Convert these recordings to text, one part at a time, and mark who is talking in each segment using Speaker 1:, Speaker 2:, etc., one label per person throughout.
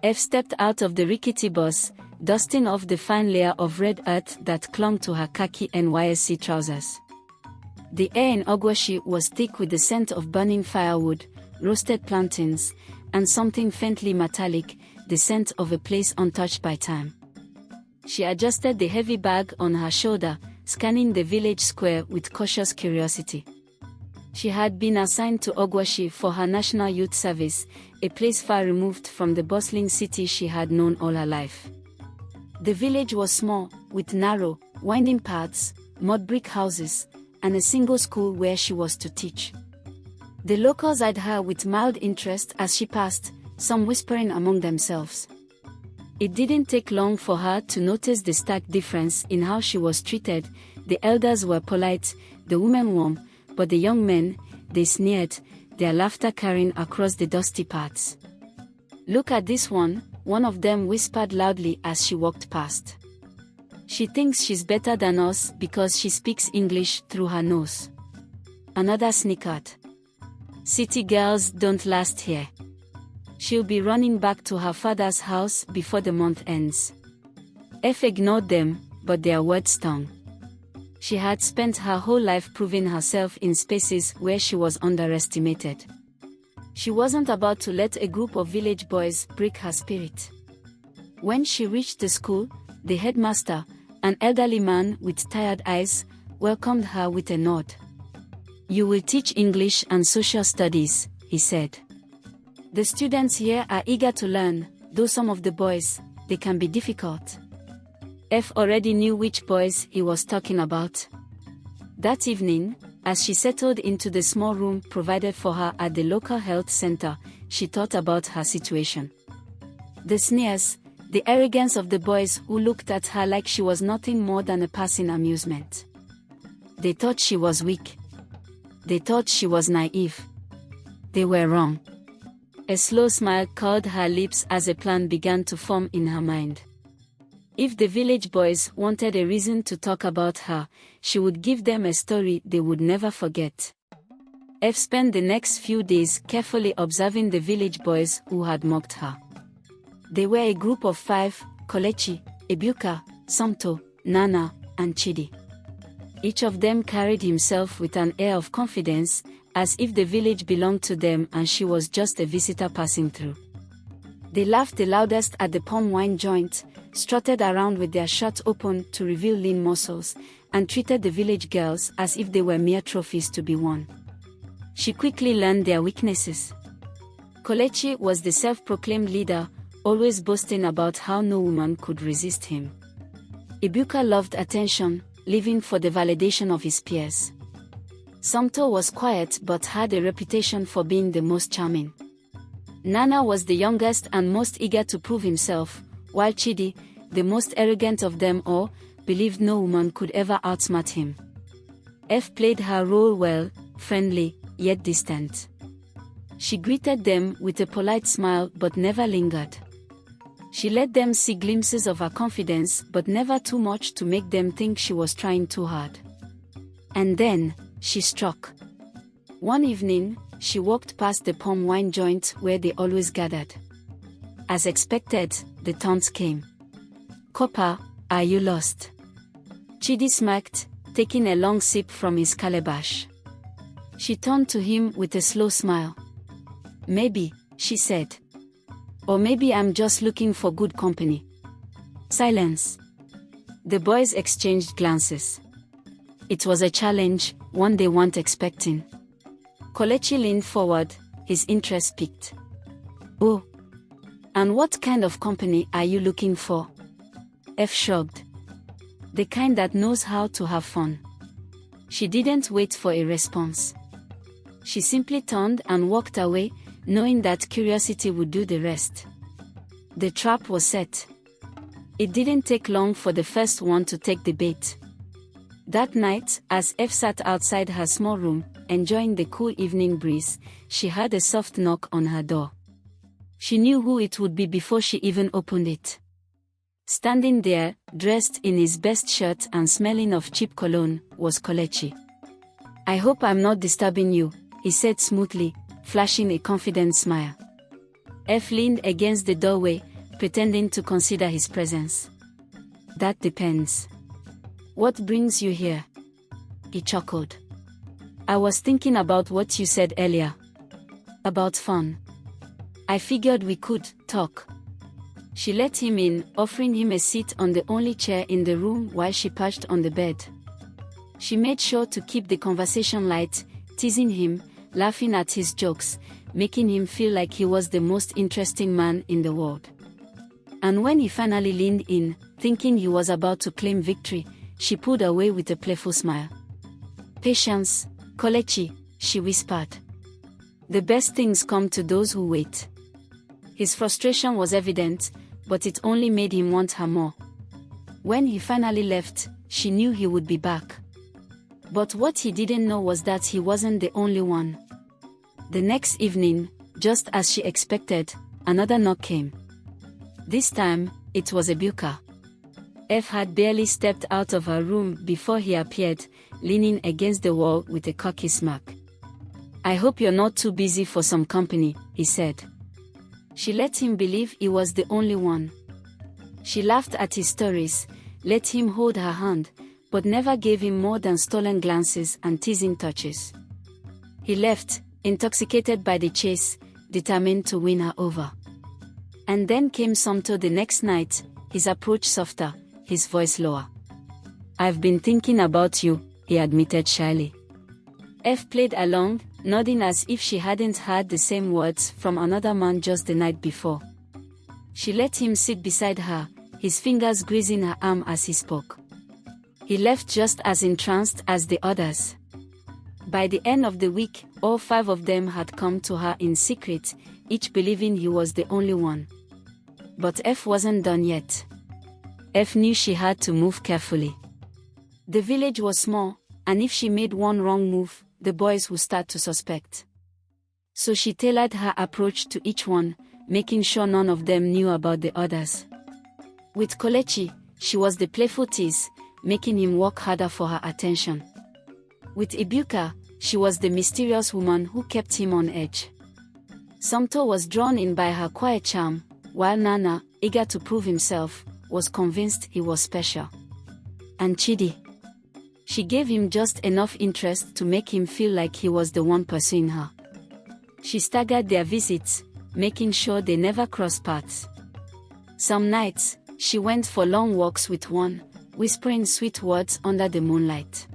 Speaker 1: F stepped out of the rickety bus, dusting off the fine layer of red earth that clung to her khaki NYSC trousers. The air in Ogwashi was thick with the scent of burning firewood, roasted plantains, and something faintly metallic, the scent of a place untouched by time. She adjusted the heavy bag on her shoulder, scanning the village square with cautious curiosity. She had been assigned to Ogwashi for her National Youth Service, a place far removed from the bustling city she had known all her life. The village was small, with narrow, winding paths, mud brick houses, and a single school where she was to teach. The locals eyed her with mild interest as she passed, some whispering among themselves. It didn't take long for her to notice the stark difference in how she was treated. The elders were polite, the women warm, but the young men, they sneered, their laughter carrying across the dusty paths. "Look at this one," one of them whispered loudly as she walked past. "She thinks she's better than us because she speaks English through her nose." Another snickered. "City girls don't last here. She'll be running back to her father's house before the month ends." F ignored them, but their words stung. She had spent her whole life proving herself in spaces where she was underestimated. She wasn't about to let a group of village boys break her spirit. When she reached the school, the headmaster, an elderly man with tired eyes, welcomed her with a nod. "You will teach English and social studies," he said. "The students here are eager to learn, though some of the boys, they can be difficult." F already knew which boys he was talking about. That evening, as she settled into the small room provided for her at the local health center, she thought about her situation. The sneers, the arrogance of the boys who looked at her like she was nothing more than a passing amusement. They thought she was weak. They thought she was naive. They were wrong. A slow smile curled her lips as a plan began to form in her mind. If the village boys wanted a reason to talk about her, she would give them a story they would never forget. F spent the next few days carefully observing the village boys who had mocked her. They were a group of 5: Kolechi, Ebuka, Somto, Nana, and Chidi. Each of them carried himself with an air of confidence, as if the village belonged to them and she was just a visitor passing through. They laughed the loudest at the palm wine joint, strutted around with their shirts open to reveal lean muscles, and treated the village girls as if they were mere trophies to be won. She quickly learned their weaknesses. Kolechi was the self-proclaimed leader, always boasting about how no woman could resist him. Ibuka loved attention, living for the validation of his peers. Somto was quiet but had a reputation for being the most charming. Nana was the youngest and most eager to prove himself, while Chidi, the most arrogant of them all, believed no woman could ever outsmart him. F played her role well, friendly, yet distant. She greeted them with a polite smile but never lingered. She let them see glimpses of her confidence but never too much to make them think she was trying too hard. And then, she struck. One evening, she walked past the palm wine joint where they always gathered. As expected, the taunts came. "Copper, are you lost?" Chidi smirked, taking a long sip from his calabash. She turned to him with a slow smile. "Maybe," she said. "Or maybe I'm just looking for good company." Silence. The boys exchanged glances. It was a challenge, one they weren't expecting. Kolechi leaned forward, his interest piqued. "Oh. And what kind of company are you looking for?" F shrugged. "The kind that knows how to have fun." She didn't wait for a response. She simply turned and walked away, knowing that curiosity would do the rest. The trap was set. It didn't take long for the first one to take the bait. That night, as F sat outside her small room, enjoying the cool evening breeze, she heard a soft knock on her door. She knew who it would be before she even opened it. Standing there, dressed in his best shirt and smelling of cheap cologne, was Kolechi. "I hope I'm not disturbing you," he said smoothly, flashing a confident smile. F leaned against the doorway, pretending to consider his presence. That depends. What brings you here? He chuckled. I was thinking about what you said earlier. About fun. I figured we could talk. She let him in, offering him a seat on the only chair in the room while she perched on the bed. She made sure to keep the conversation light, teasing him, laughing at his jokes, making him feel like he was the most interesting man in the world. And when he finally leaned in, thinking he was about to claim victory, she pulled away with a playful smile. Patience, Kelechi, she whispered. The best things come to those who wait. His frustration was evident, but it only made him want her more. When he finally left, she knew he would be back. But what he didn't know was that he wasn't the only one. The next evening, just as she expected, another knock came. This time, it was Ebuka. F had barely stepped out of her room before he appeared, leaning against the wall with a cocky smirk. I hope you're not too busy for some company, he said. She let him believe he was the only one. She laughed at his stories, let him hold her hand, but never gave him more than stolen glances and teasing touches. He left, intoxicated by the chase, determined to win her over. And then came Somto the next night, his approach softer, his voice lower. I've been thinking about you, he admitted shyly. F played along, nodding as if she hadn't heard the same words from another man just the night before. She let him sit beside her, his fingers grazing her arm as he spoke. He left just as entranced as the others. By the end of the week, all 5 of them had come to her in secret, each believing he was the only one. But F wasn't done yet. F knew she had to move carefully. The village was small, and if she made one wrong move, the boys would start to suspect. So she tailored her approach to each one, making sure none of them knew about the others. With Kelechi, she was the playful tease, making him work harder for her attention. With Ebuka, she was the mysterious woman who kept him on edge. Somto was drawn in by her quiet charm, while Nana, eager to prove himself, was convinced he was special. And Chidi. She gave him just enough interest to make him feel like he was the one pursuing her. She staggered their visits, making sure they never crossed paths. Some nights, she went for long walks with one, whispering sweet words under the moonlight.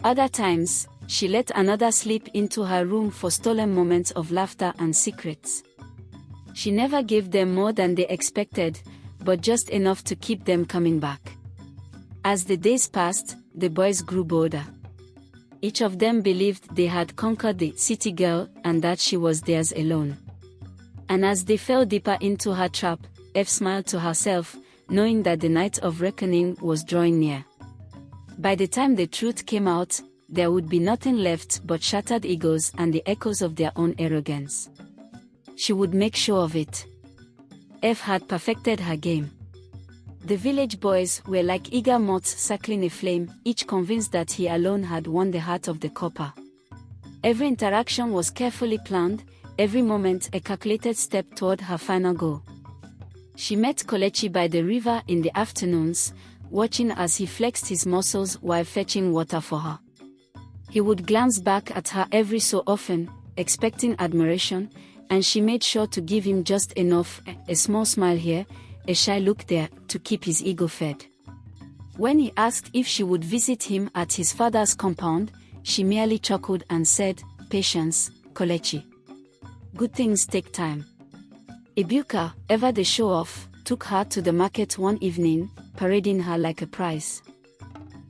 Speaker 1: Other times, she let another slip into her room for stolen moments of laughter and secrets. She never gave them more than they expected, but just enough to keep them coming back. As the days passed, the boys grew bolder. Each of them believed they had conquered the city girl and that she was theirs alone. And as they fell deeper into her trap, F smiled to herself, knowing that the night of reckoning was drawing near. By the time the truth came out, there would be nothing left but shattered egos and the echoes of their own arrogance. She would make sure of it. F had perfected her game. The village boys were like eager moths circling a flame, each convinced that he alone had won the heart of the copper. Every interaction was carefully planned, every moment a calculated step toward her final goal. She met Kelechi by the river in the afternoons, watching as he flexed his muscles while fetching water for her. He would glance back at her every so often, expecting admiration, and she made sure to give him just enough, a small smile here, a shy look there, to keep his ego fed. When he asked if she would visit him at his father's compound, she merely chuckled and said, "Patience, Kelechi. Good things take time." Ebuka, ever the show-off, took her to the market one evening, parading her like a prize.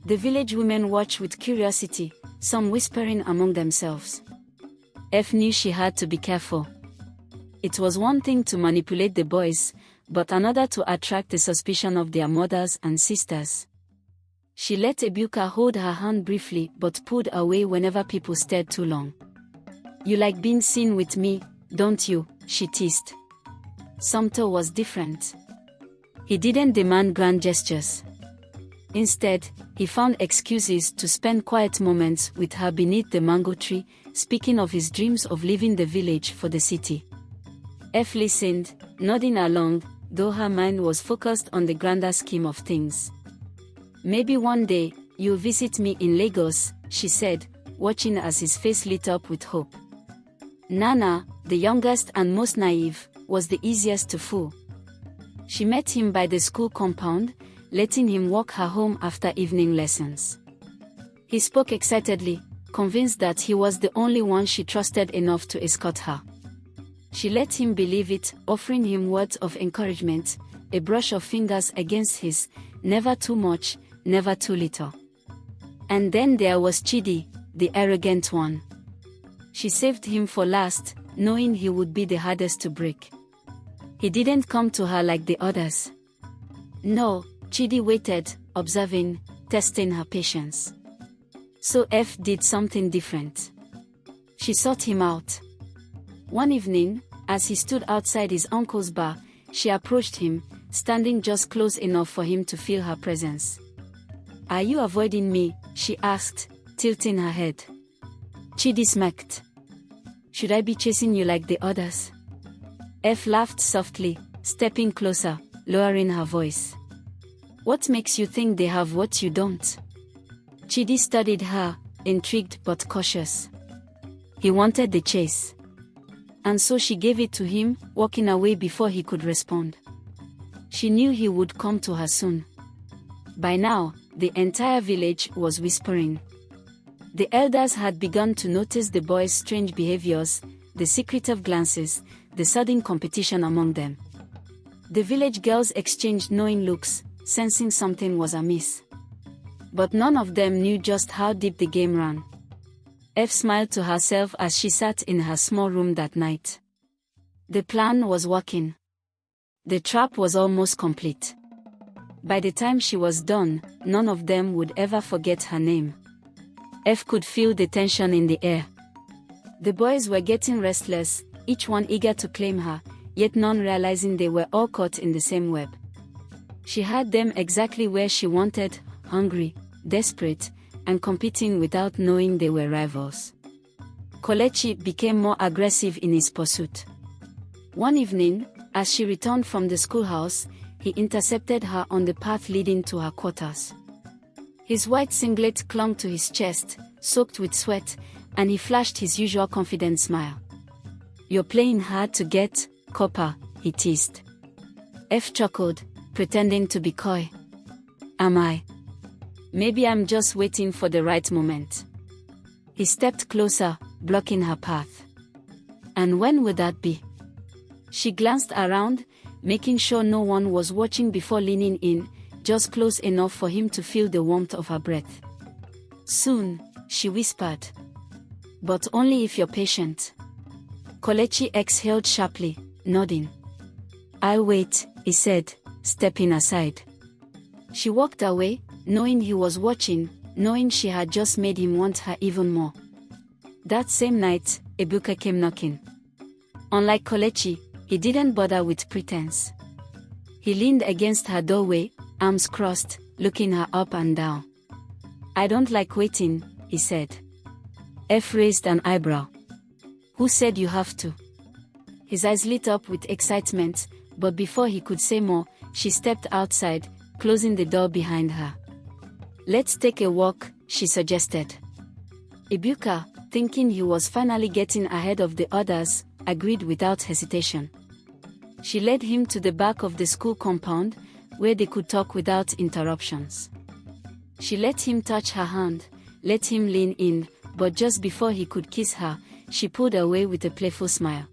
Speaker 1: The village women watched with curiosity, some whispering among themselves. F knew she had to be careful. It was one thing to manipulate the boys, but another to attract the suspicion of their mothers and sisters. She let Ebuka hold her hand briefly but pulled away whenever people stared too long. "You like being seen with me, don't you?" she teased. Somto was different. He didn't demand grand gestures. Instead, he found excuses to spend quiet moments with her beneath the mango tree, speaking of his dreams of leaving the village for the city. F listened, nodding along, though her mind was focused on the grander scheme of things. "Maybe one day, you'll visit me in Lagos," she said, watching as his face lit up with hope. Nana, the youngest and most naive, was the easiest to fool. She met him by the school compound, letting him walk her home after evening lessons. He spoke excitedly, convinced that he was the only one she trusted enough to escort her. She let him believe it, offering him words of encouragement, a brush of fingers against his, never too much, never too little. And then there was Chidi, the arrogant one. She saved him for last, knowing he would be the hardest to break. He didn't come to her like the others. No, Chidi waited, observing, testing her patience. So F did something different. She sought him out. One evening, as he stood outside his uncle's bar, she approached him, standing just close enough for him to feel her presence. "Are you avoiding me?" she asked, tilting her head. Chidi smirked. "Should I be chasing you like the others?" F laughed softly, stepping closer, lowering her voice. "What makes you think they have what you don't?" Chidi studied her, intrigued but cautious. He wanted the chase. And so she gave it to him, walking away before he could respond. She knew he would come to her soon. By now, the entire village was whispering. The elders had begun to notice the boys' strange behaviors, the secretive glances, the sudden competition among them. The village girls exchanged knowing looks, sensing something was amiss. But none of them knew just how deep the game ran. F smiled to herself as she sat in her small room that night. The plan was working. The trap was almost complete. By the time she was done, none of them would ever forget her name. F could feel the tension in the air. The boys were getting restless, each one eager to claim her, yet none realizing they were all caught in the same web. She had them exactly where she wanted, hungry, desperate, and competing without knowing they were rivals. Kelechi became more aggressive in his pursuit. One evening, as she returned from the schoolhouse, he intercepted her on the path leading to her quarters. His white singlet clung to his chest, soaked with sweat, and he flashed his usual confident smile. "You're playing hard to get, copper," he teased. F chuckled, pretending to be coy. "Am I? Maybe I'm just waiting for the right moment." He stepped closer, blocking her path. "And when would that be?" She glanced around, making sure no one was watching before leaning in, just close enough for him to feel the warmth of her breath. "Soon," she whispered. "But only if you're patient." Kelechi exhaled sharply, nodding. "I'll wait," he said, stepping aside. She walked away, knowing he was watching, knowing she had just made him want her even more. That same night, Ebuka came knocking. Unlike Kelechi, he didn't bother with pretense. He leaned against her doorway, arms crossed, looking her up and down. "I don't like waiting," he said. F raised an eyebrow. "Who said you have to?" His eyes lit up with excitement, but before he could say more, she stepped outside, closing the door behind her. "Let's take a walk," she suggested. Ebuka, thinking he was finally getting ahead of the others, agreed without hesitation. She led him to the back of the school compound, where they could talk without interruptions. She let him touch her hand, let him lean in, but just before he could kiss her, she pulled away with a playful smile.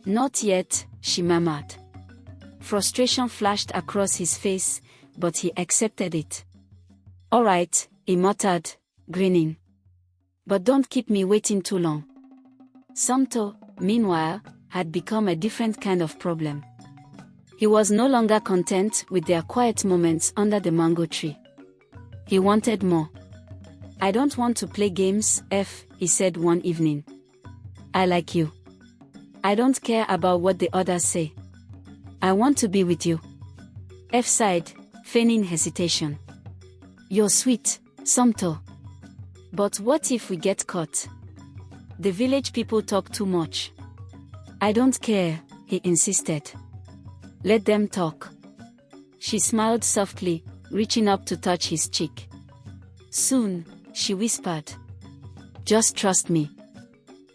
Speaker 1: "Not yet," she murmured. Frustration flashed across his face, but he accepted it. "All right," he muttered, grinning. "But don't keep me waiting too long." Samto, meanwhile, had become a different kind of problem. He was no longer content with their quiet moments under the mango tree. He wanted more. "I don't want to play games, F," he said one evening. "I like you. I don't care about what the others say. I want to be with you." F sighed, feigning hesitation. "You're sweet, Samto. But what if we get caught? The village people talk too much." "I don't care," he insisted. Let them talk. She smiled softly, reaching up to touch his cheek. Soon, she whispered. Just trust me.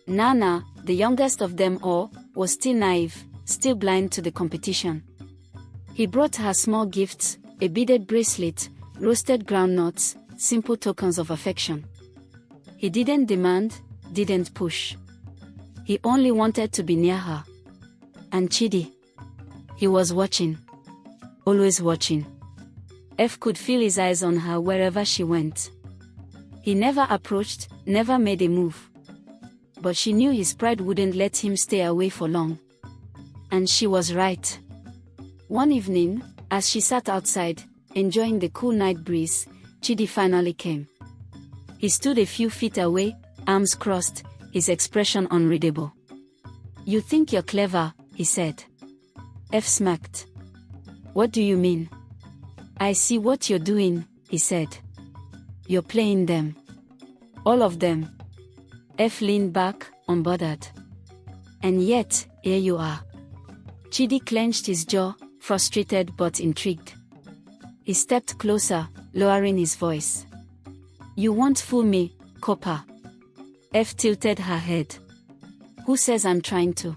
Speaker 1: Nana, the youngest of them all, was still naive, still blind to the competition. He brought her small gifts, a beaded bracelet, roasted groundnuts, simple tokens of affection. He didn't demand, didn't push. He only wanted to be near her. And Chidi. He was watching. Always watching. F could feel his eyes on her wherever she went. He never approached, never made a move. But she knew his pride wouldn't let him stay away for long. And she was right. One evening, as she sat outside, enjoying the cool night breeze, Chidi finally came. He stood a few feet away, arms crossed, his expression unreadable. You think you're clever, he said. F smirked. What do you mean? I see what you're doing, he said. You're playing them. All of them. F leaned back, unbothered. And yet, here you are. Chidi clenched his jaw, frustrated but intrigued. He stepped closer, lowering his voice. You won't fool me, copper. F tilted her head. Who says I'm trying to?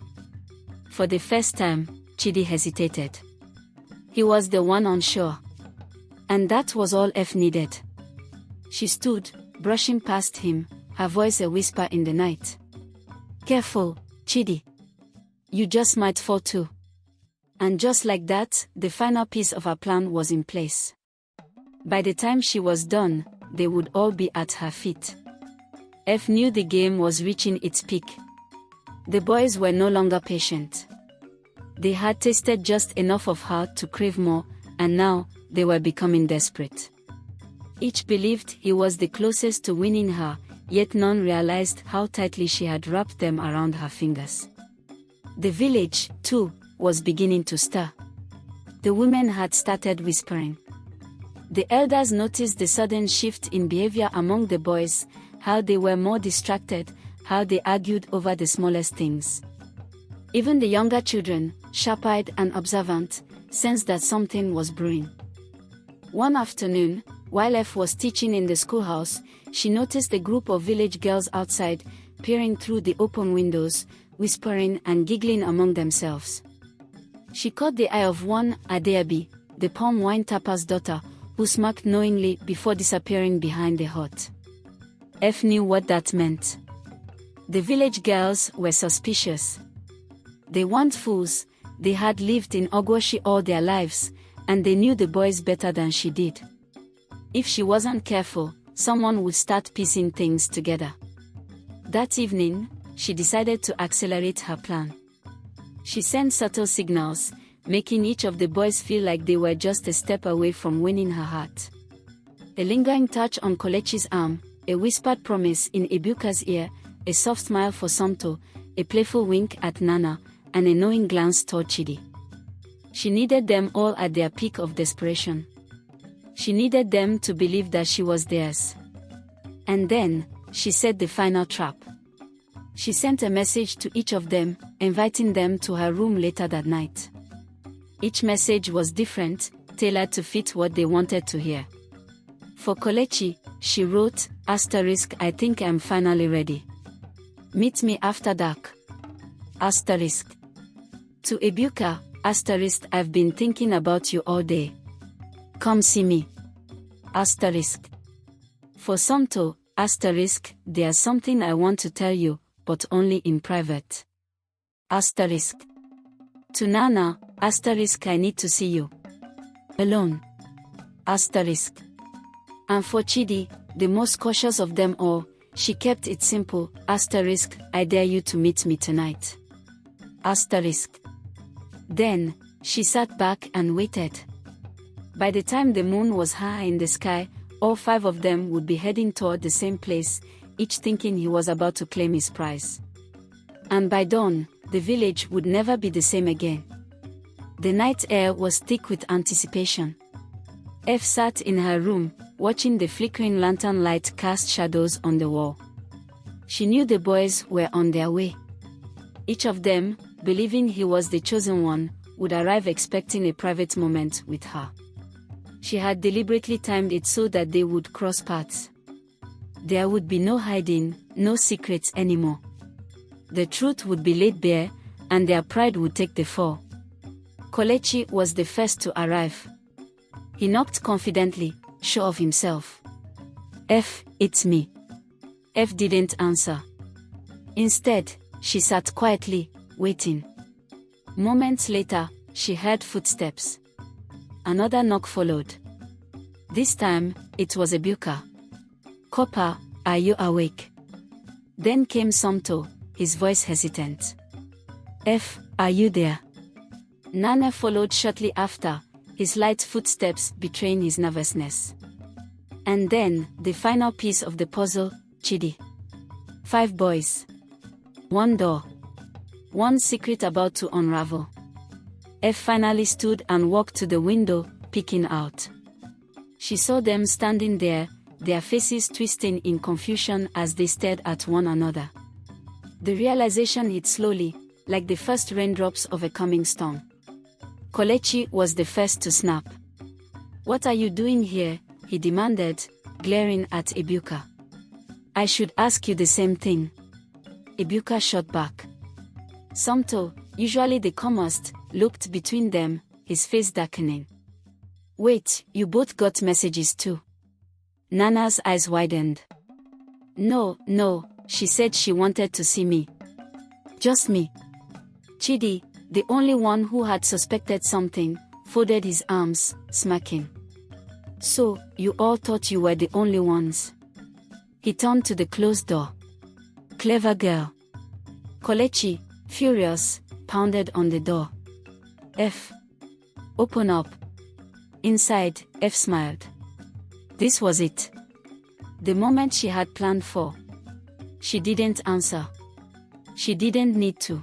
Speaker 1: For the first time, Chidi hesitated. He was the one unsure. And that was all F needed. She stood, brushing past him, her voice a whisper in the night. Careful, Chidi. You just might fall too. And just like that, the final piece of her plan was in place. By the time she was done, they would all be at her feet. F knew the game was reaching its peak. The boys were no longer patient. They had tasted just enough of her to crave more, and now, they were becoming desperate. Each believed he was the closest to winning her, yet none realized how tightly she had wrapped them around her fingers. The village, too, was beginning to stir. The women had started whispering. The elders noticed the sudden shift in behavior among the boys, how they were more distracted, how they argued over the smallest things. Even the younger children, sharp-eyed and observant, sensed that something was brewing. One afternoon, while F was teaching in the schoolhouse, she noticed a group of village girls outside, peering through the open windows, whispering and giggling among themselves. She caught the eye of one, Adeabi, the palm wine tapper's daughter, who smirked knowingly before disappearing behind the hut. F knew what that meant. The village girls were suspicious. They weren't fools, they had lived in Ogwashi all their lives, and they knew the boys better than she did. If she wasn't careful, someone would start piecing things together. That evening, she decided to accelerate her plan. She sent subtle signals, making each of the boys feel like they were just a step away from winning her heart. A lingering touch on Kolechi's arm, a whispered promise in Ibuka's ear, a soft smile for Somto, a playful wink at Nana, and a knowing glance toward Chidi. She needed them all at their peak of desperation. She needed them to believe that she was theirs. And then, she set the final trap. She sent a message to each of them, inviting them to her room later that night. Each message was different, tailored to fit what they wanted to hear. For Kolechi, she wrote, *, I think I'm finally ready. Meet me after dark. *. To Ibuka, *, I've been thinking about you all day. Come see me. *. For Somto, *, there's something I want to tell you, but only in private. *. To Nana, *, I need to see you. Alone. *. And for Chidi, the most cautious of them all, she kept it simple, *, I dare you to meet me tonight. *. Then, she sat back and waited. By the time the moon was high in the sky, all 5 of them would be heading toward the same place, each thinking he was about to claim his prize. And by dawn, the village would never be the same again. The night air was thick with anticipation. F sat in her room, watching the flickering lantern light cast shadows on the wall. She knew the boys were on their way. Each of them, believing he was the chosen one, would arrive expecting a private moment with her. She had deliberately timed it so that they would cross paths. There would be no hiding, no secrets anymore. The truth would be laid bare, and their pride would take the fall. Kelechi was the first to arrive. He knocked confidently, sure of himself. "F, it's me." F didn't answer. Instead, she sat quietly, waiting. Moments later, she heard footsteps. Another knock followed. This time, it was Ebuka. "Copper, are you awake?" Then came Somto, his voice hesitant. "F, are you there?" Nana followed shortly after, his light footsteps betraying his nervousness. And then, the final piece of the puzzle, Chidi. 5 boys. 1 door. 1 secret about to unravel. F finally stood and walked to the window, peeking out. She saw them standing there, their faces twisting in confusion as they stared at one another. The realization hit slowly, like the first raindrops of a coming storm. Kelechi was the first to snap. "What are you doing here?" he demanded, glaring at Ebuka. "I should ask you the same thing." Ebuka shot back. Somto, usually the calmest, looked between them, his face darkening. "Wait, you both got messages too?" Nana's eyes widened. No, she said she wanted to see me." "Just me?" Chidi, the only one who had suspected something, folded his arms, smirking. "So, you all thought you were the only ones?" He turned to the closed door. "Clever girl." Kelechi, furious, pounded on the door. "F. Open up." Inside, F smiled. This was it. The moment she had planned for. She didn't answer. She didn't need to.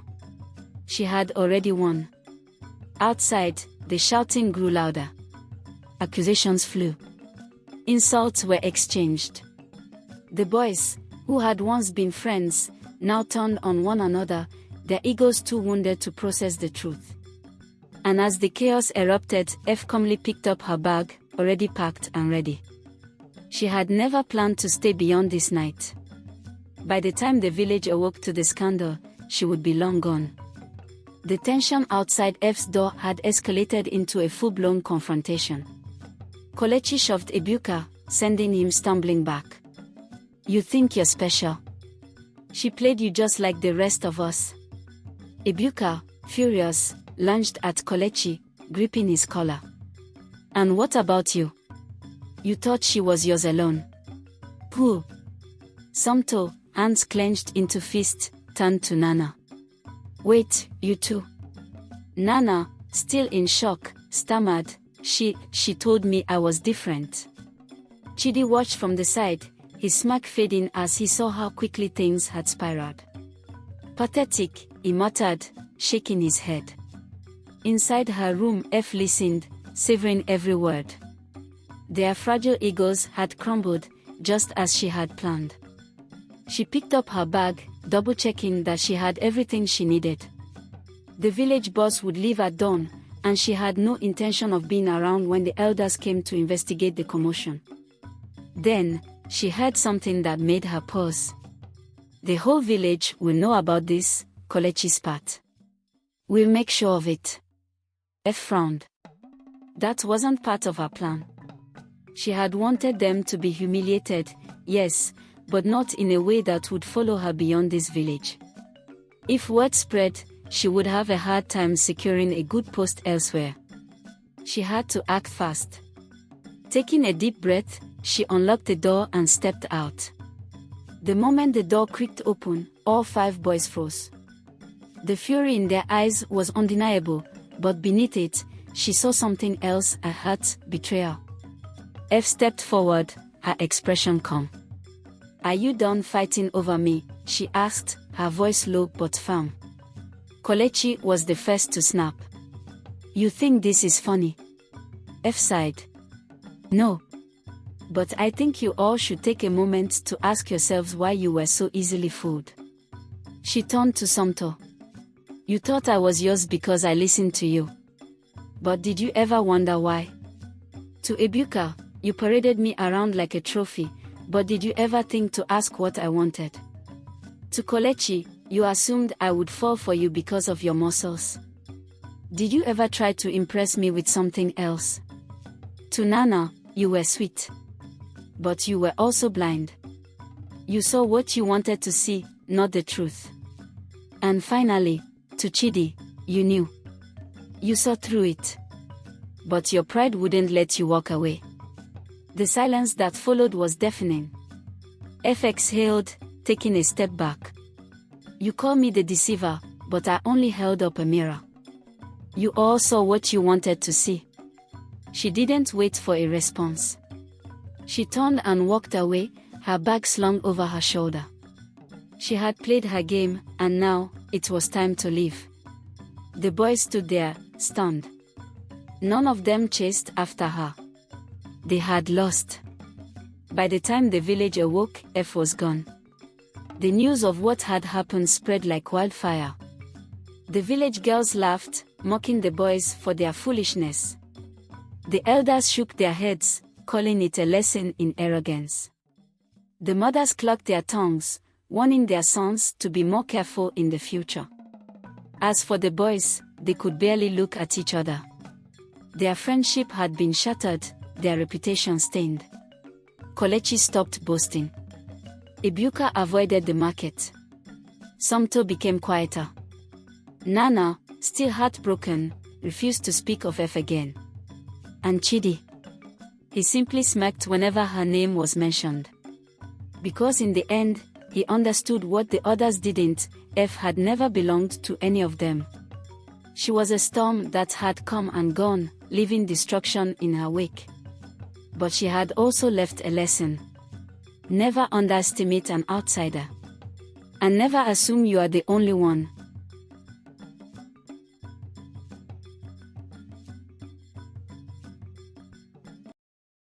Speaker 1: She had already won. Outside, the shouting grew louder. Accusations flew. Insults were exchanged. The boys, who had once been friends, now turned on one another, their egos too wounded to process the truth. And as the chaos erupted, F calmly picked up her bag, already packed and ready. She had never planned to stay beyond this night. By the time the village awoke to the scandal, she would be long gone. The tension outside F's door had escalated into a full-blown confrontation. Kelechi shoved Ebuka, sending him stumbling back. "You think you're special? She played you just like the rest of us." Ebuka, furious, lunged at Kelechi, gripping his collar. "And what about you? You thought she was yours alone." "Who?" Somto, hands clenched into fists, turned to Nana. "Wait, you two?" Nana, still in shock, stammered, She told me I was different." Chidi watched from the side, his smirk fading as he saw how quickly things had spiraled. "Pathetic," he muttered, shaking his head. Inside her room, F listened, savoring every word. Their fragile egos had crumbled, just as she had planned. She picked up her bag, double-checking that she had everything she needed. The village boss would leave at dawn, and she had no intention of being around when the elders came to investigate the commotion. Then, she heard something that made her pause. "The whole village will know about this," Kelechi spat. "We'll make sure of it." F frowned. That wasn't part of her plan. She had wanted them to be humiliated, yes, but not in a way that would follow her beyond this village. If word spread, she would have a hard time securing a good post elsewhere. She had to act fast. Taking a deep breath, she unlocked the door and stepped out. The moment the door creaked open, all 5 boys froze. The fury in their eyes was undeniable, but beneath it, she saw something else: a hurt, betrayal. F stepped forward, her expression calm. "Are you done fighting over me?" she asked, her voice low but firm. Kelechi was the first to snap. "You think this is funny?" F sighed. "No. But I think you all should take a moment to ask yourselves why you were so easily fooled." She turned to Somto. "You thought I was yours because I listened to you." But did you ever wonder why? To Ebuka, you paraded me around like a trophy, but did you ever think to ask what I wanted? To Kelechi, you assumed I would fall for you because of your muscles. Did you ever try to impress me with something else? To Nana, you were sweet. But you were also blind. You saw what you wanted to see, not the truth. And finally, to Chidi, you knew. You saw through it. But your pride wouldn't let you walk away. The silence that followed was deafening. FX hailed, taking a step back. You call me the deceiver, but I only held up a mirror. You all saw what you wanted to see. She didn't wait for a response. She turned and walked away, her bag slung over her shoulder. She had played her game, and now, it was time to leave. The boys stood there, stunned. None of them chased after her. They had lost. By the time the village awoke, F was gone. The news of what had happened spread like wildfire. The village girls laughed, mocking the boys for their foolishness. The elders shook their heads, calling it a lesson in arrogance. The mothers clucked their tongues, warning their sons to be more careful in the future. As for the boys, they could barely look at each other. Their friendship had been shattered, their reputation stained. Kelechi stopped boasting. Ebuka avoided the market. Somto became quieter. Nana, still heartbroken, refused to speak of F again. And Chidi? He simply smirked whenever her name was mentioned. Because in the end, he understood what the others didn't. F had never belonged to any of them. She was a storm that had come and gone, leaving destruction in her wake. But she had also left a lesson. Never underestimate an outsider. And never assume you are the only one.